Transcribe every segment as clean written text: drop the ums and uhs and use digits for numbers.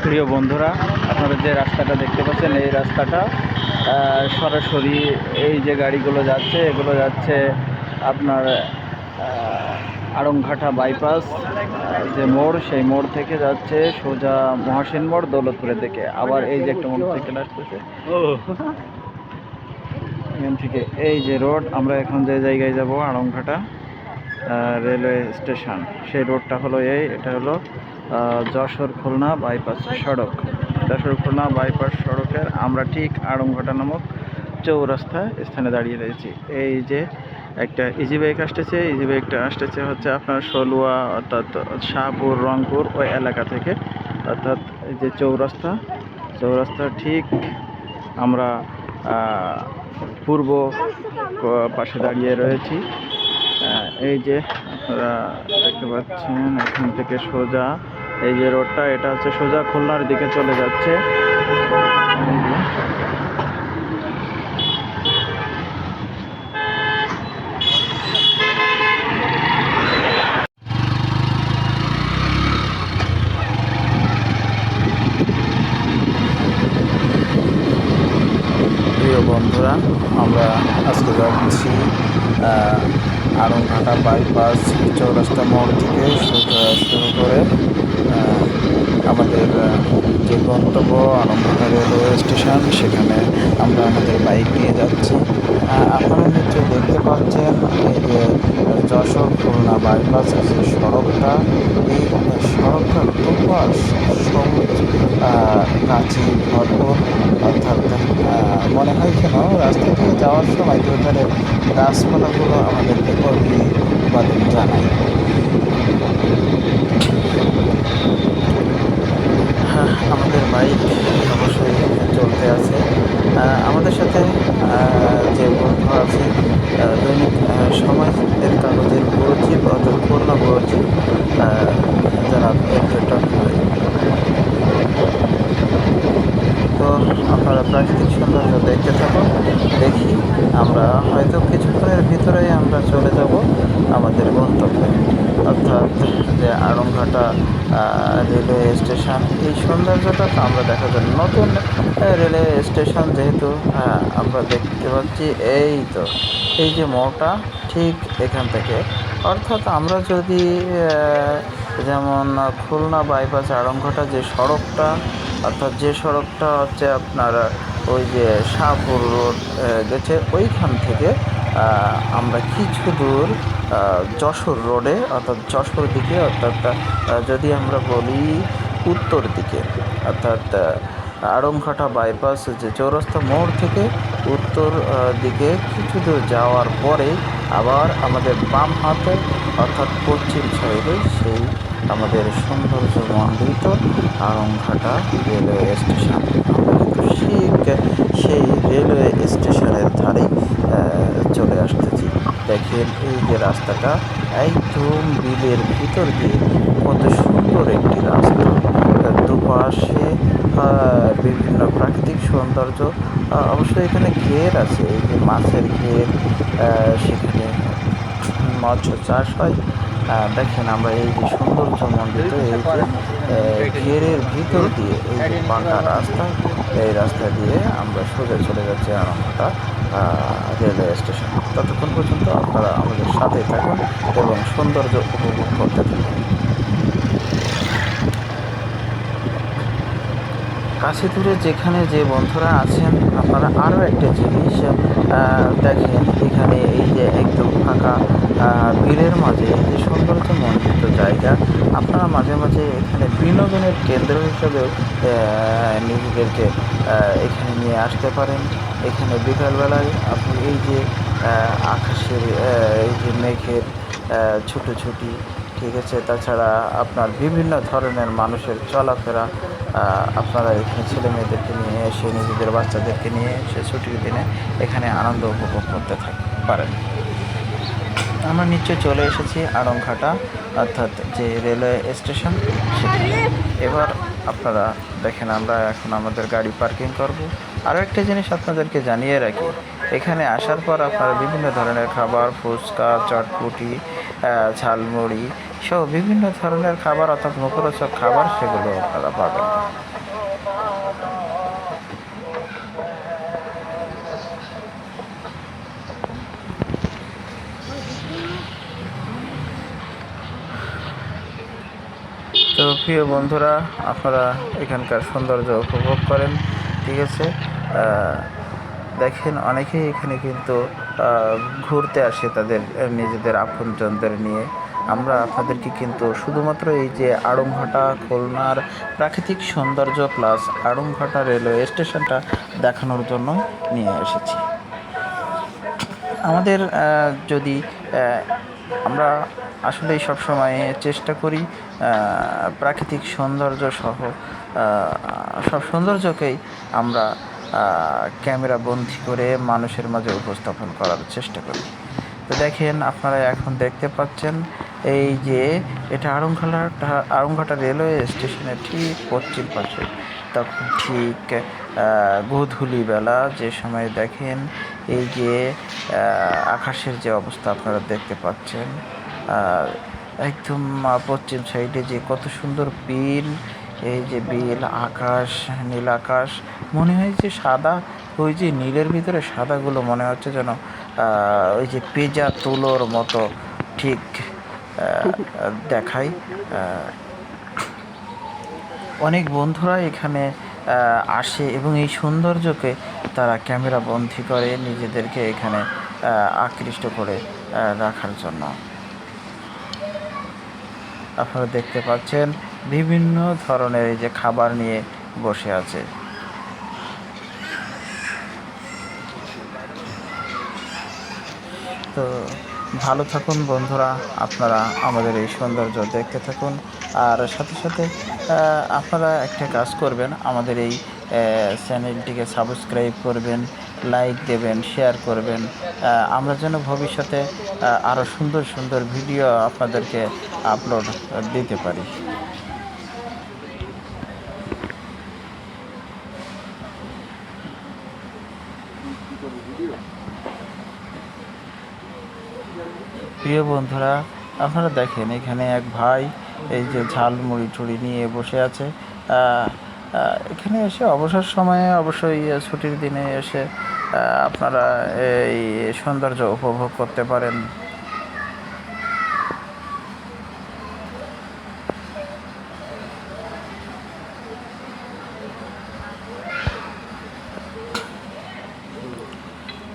প্রিয় বন্ধুরা, আপনারা যে রাস্তাটা দেখতে পাচ্ছেন এই রাস্তাটা সরাসরি এই যে গাড়িগুলো যাচ্ছে এগুলো যাচ্ছে আপনার আড়ংঘাটা বাইপাস যে মোড়, সেই মোড় থেকে যাচ্ছে সোজা মহাসেন মোড় দৌলতপুরের দিকে। আবার এই যে একটা মোটরসাইকেল আসতেছে এখান থেকে, এই যে রোড, আমরা এখন যে জায়গায় যাব আড়ংঘাটা রেলওয়ে স্টেশন, সেই রোডটা হলো এটা হলো যশোর খুলনা বাইপাস সড়ক। যশোর খুলনা বাইপাস সড়কের আমরা ঠিক আড়ংঘাটা নামক চৌরাস্তা স্থানে দাঁড়িয়ে রয়েছি। এই যে একটা ইজি বাইক আসতেছে, ইজি বাইকটা আসতেছে হচ্ছে আপনার সলুয়া অর্থাৎ শাহপুর রংপুর ওই এলাকা থেকে, অর্থাৎ এই যে চৌরাস্তা ঠিক আমরা পূর্ব পাশে দাঁড়িয়ে রয়েছি। এই যে আপনারা দেখতে পাচ্ছেন এখান থেকে সোজা এই যে রোডটা, এটা হচ্ছে সোজা খুলনার দিকে চলে যাচ্ছে। প্রিয় বন্ধুরা, আমরা আজকে যাচ্ছি আড়ংঘাটা বাইপাস চৌরাস্তা মোড় থেকে শুরু করে আমাদের যে গন্তব্য আড়ংঘাটা রেলওয়ে স্টেশন, সেখানে আমরা আমাদের বাইক নিয়ে যাচ্ছি। আপনারা নিশ্চয়ই দেখতে পাচ্ছেন এই যে যশোর খুলনা বাইপাস যে সড়কটা, এই সড়কটা দুপাশ সবুজ গাছে ভরপুর। অর্থাৎ মনে হয় যেন রাস্তা থেকে যাওয়ার সময় দুধারে গাছপালাগুলো আমাদেরকে অভিবাদন জানায়। আমাদের বাইক অবশ্যই চলতে আছে। আমাদের সাথে যে বন্ধু আছে দৈনিক সময়ের কাগজের বুড়োচিপ অর্থাৎ খুলনা বুড়োচিপ যারা পর্যটক। তো আপনারা প্রাকৃতিক সৌন্দর্য দেখতে থাকুন। দেখি আমরা হয়তো কিছুক্ষণের ভিতরেই আমরা চলে যাব আমাদের গন্তব্যে, অর্থাৎ যে আড়ংঘাটা রেলওয়ে স্টেশন। এই সৌন্দর্যটা তো আমরা দেখার জন্য নতুন রেলওয়ে স্টেশন যেহেতু আমরা দেখতে পাচ্ছি এই যে মোড়টা ঠিক এখান থেকে, অর্থাৎ আমরা যদি যেমন খুলনা বাইপাস আড়ংঘাটা যে সড়কটা, অর্থাৎ যে সড়কটা হচ্ছে আপনার ওই যে শাহপুর রোড গেছে, ওইখান থেকে আমরা কিছু দূর যশোর রোডে অর্থাৎ যশোর দিকে, অর্থাৎ যদি আমরা বলি উত্তর দিকে, অর্থাৎ আড়ংঘাটা বাইপাস যে চৌরাস্তা মোড় থেকে উত্তর দিকে কিছু দূর যাওয়ার পরে আবার আমাদের বাম হাতে অর্থাৎ পশ্চিম সাইডে সেই আমাদের সৌন্দর্যমণ্ডিত আড়ংঘাটা রেলওয়ে স্টেশন। আমরা কিন্তু সেই রেলওয়ে স্টেশনের ধারেই চলে আসতেছি। দেখেন এই যে রাস্তাটা একদম বিলের ভিতর দিয়ে, কত সুন্দর একটি রাস্তা, দুপাশে বিভিন্ন প্রাকৃতিক সৌন্দর্য। অবশ্যই এখানে ঘের আছে, এই যে মাছের ঘের, সেখানে মৎস্য চাষ হয়। দেখেন আমরা এই যে সৌন্দর্যমণ্ডিত এই যে ঘেরের ভিতর দিয়ে এই যে পাকা রাস্তা, এই রাস্তা দিয়ে আমরা সোজা চলে যাচ্ছি আড়ংঘাটা রেলওয়ে স্টেশন। ততক্ষণ পর্যন্ত আপনারা আমাদের সাথে থাকুন এবং সৌন্দর্য উপভোগ করতে থাকুন। কাছে দূরে যেখানে যে বন্ধুরা আছেন, আপনারা আরও একটা জিনিস দেখেন, এখানে এই যে একদম ফাঁকা ভিড়ের মাঝে এই যে সৌন্দর্যমণ্ডিত জায়গা, আপনারা মাঝে মাঝে এখানে বিনোদনের কেন্দ্র হিসেবেও নিজেদেরকে এখানে নিয়ে আসতে পারেন। এখানে বিকালবেলায় আপনি এই যে আকাশের এই যে মেঘের ছুটোছুটি, ঠিক আছে, তাছাড়া আপনার বিভিন্ন ধরনের মানুষের চলাফেরা, আপনারা এখানে ছেলে মেয়েদেরকে নিয়ে এসে, নিজেদের বাচ্চাদেরকে নিয়ে এসে ছুটির দিনে এখানে আনন্দ উপভোগ করতে পারেন। আমরা নিশ্চয়ই চলে এসেছি আড়ংঘাটা অর্থাৎ যে রেলওয়ে স্টেশন সেখানে। এবার আপনারা দেখেন আমরা এখন আমাদের গাড়ি পার্কিং করব। আরও একটা জিনিস আপনাদেরকে জানিয়ে রাখি, এখানে আসার পর আপনারা বিভিন্ন ধরনের খাবার, ফুচকা, চটপটি, ঝালমুড়ি সহ বিভিন্ন ধরনের খাবার অর্থাৎ মুখরোচক খাবার সেগুলো আপনারা পাবেন। তো প্রিয় বন্ধুরা, আপনারা এখানকার সৌন্দর্য উপভোগ করেন, ঠিক আছে। দেখেন অনেকেই এখানে কিন্তু ঘুরতে আসে তাদের নিজেদের আপনজনদের নিয়ে। আমরা আপনাদেরকে কিন্তু শুধুমাত্র এই যে আড়ংঘাটা খুলনার প্রাকৃতিক সৌন্দর্য প্লাস আড়ংঘাটা রেলওয়ে স্টেশনটা দেখানোর জন্য নিয়ে এসেছি। আমাদের যদি আমরা আসলেই সবসময় চেষ্টা করি প্রাকৃতিক সৌন্দর্য সহ সব সৌন্দর্যকেই আমরা ক্যামেরা বন্দি করে মানুষের মাঝে উপস্থাপন করার চেষ্টা করি। তো দেখেন আপনারা এখন দেখতে পাচ্ছেন এই যে এটা আড়ংঘাটা রেলওয়ে স্টেশনের ঠিক পশ্চিম পাশে। তখন ঠিক গোধূলিবেলা যে সময় দেখেন এই যে আকাশের যে অবস্থা আপনারা দেখতে পাচ্ছেন, একদম পশ্চিম সাইডে যে কত সুন্দর বিল, এই যে বিল, আকাশ, নীল আকাশ, মনে হয় যে সাদা, ওই যে নীলের ভিতরে সাদাগুলো মনে হচ্ছে যেন ওই যে পেঁজা তুলোর মতো ঠিক দেখায়। অনেক বন্ধুরা এখানে আসে এবং এই সৌন্দর্যকে তারা ক্যামেরা বন্দী করে নিজেদেরকে এখানে আকৃষ্ট করে রাখার জন্য। আপনারা দেখতে পাচ্ছেন বিভিন্ন ধরনের এই যে খাবার নিয়ে বসে আছে। তো ভালো থাকুন বন্ধুরা, আপনারা আমাদের এই সৌন্দর্য দেখতে থাকুন। আর সাথে সাথে আপনারা একটা কাজ করবেন, আমাদের এই চ্যানেলটিকে সাবস্ক্রাইব করবেন, লাইক দেবেন, শেয়ার করবেন। আমরা যেন ভবিষ্যতে আরও সুন্দর সুন্দর ভিডিও আপনাদেরকে আপলোড দিতে পারি। প্রিয় বন্ধুরা, আপনারা দেখেন এখানে এক ভাই এই যে ঝালমুড়ি টুড়ি নিয়ে বসে আছে। এখানে এসে অবসর সময়ে, অবশ্যই ছুটির দিনে এসে আপনারা এই সৌন্দর্য উপভোগ করতে পারেন।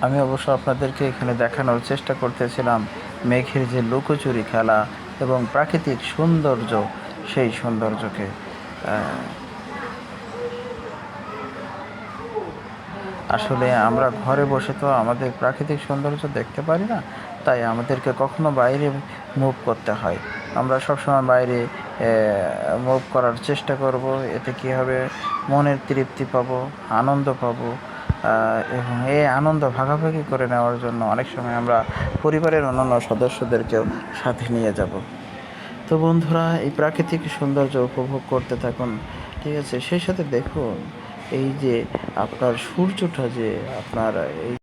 আমি অবশ্য আপনাদেরকে এখানে দেখানোর চেষ্টা করতেছিলাম মেঘের যে লুকোচুরি খেলা এবং প্রাকৃতিক সৌন্দর্য, সেই সৌন্দর্যকে। আসলে আমরা ঘরে বসে তো আমাদের প্রাকৃতিক সৌন্দর্য দেখতে পারি না, তাই আমাদেরকে কখনো বাইরে মুভ করতে হয়। আমরা সবসময় বাইরে মুভ করার চেষ্টা করব, এতে কী হবে, মনের তৃপ্তি পাবো, আনন্দ পাবো। এবং এই আনন্দ ভাগাভাগি করে নেওয়ার জন্য অনেক সময় আমরা পরিবারের অন্যান্য সদস্যদেরকেও সাথে নিয়ে যাব। তো বন্ধুরা, এই প্রাকৃতিক সৌন্দর্য উপভোগ করতে থাকুন, ঠিক আছে। সেই সাথে দেখুন এই যে আপনার সূর্যটা যে আপনার এই